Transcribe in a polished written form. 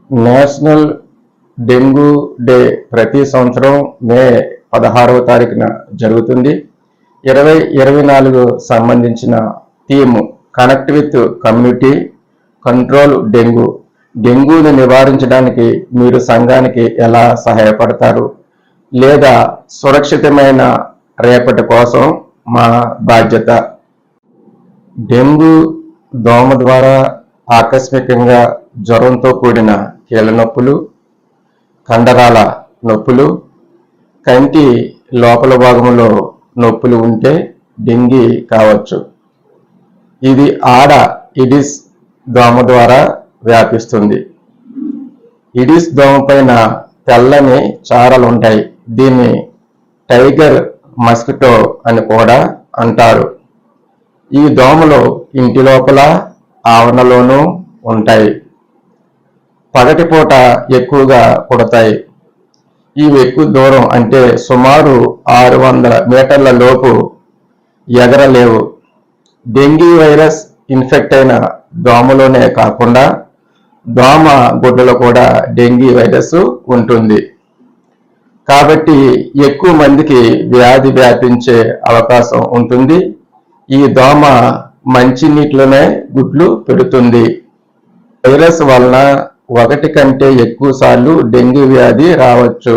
National dengue day ప్రతి సంవత్సరం మే 16వ తారీఖున జరుగుతుంది. 2024 సంబంధించిన theme connect with community, control dengue. డెంగ్యూని నివారించడానికి మీరు సంఘానికి ఎలా సహాయపడతారు, లేదా సురక్షితమైన రేపటి కోసం మా బాధ్యత. డెంగ్యూ దోమ ద్వారా ఆకస్మికంగా జ్వరంతో కూడిన కీళ్ళ నొప్పులు, కండరాల నొప్పులు, కంటి లోపల భాగంలో నొప్పులు ఉంటే డెంగీ కావచ్చు. ఇది ఆడ ఇడిస్ దోమ ద్వారా వ్యాపిస్తుంది. ఇడిస్ దోమ పైన తెల్లని చారలు ఉంటాయి. దీన్ని టైగర్ మస్కిటో అని కూడా అంటారు. ఈ దోమలు ఇంటి లోపల ఆవరణలోనూ ఉంటాయి. పగటిపూట ఎక్కువగా కుడతాయి. ఇవి ఎక్కువ దూరం అంటే సుమారు 600 మీటర్ల లోపు ఎగరలేవు. డెంగీ వైరస్ ఇన్ఫెక్ట్ అయిన దోమలోనే కాకుండా దోమ గుడ్డలో కూడా డెంగీ వైరస్ ఉంటుంది. కాబట్టి ఎక్కువ మందికి వ్యాధి వ్యాపించే అవకాశం ఉంటుంది. ఈ దోమ మంచి నీటిలోనే గుడ్లు పెడుతుంది. వైరస్ వలన 1 కంటే ఎక్కువ సార్లు డెంగ్యూ వ్యాధి రావచ్చు.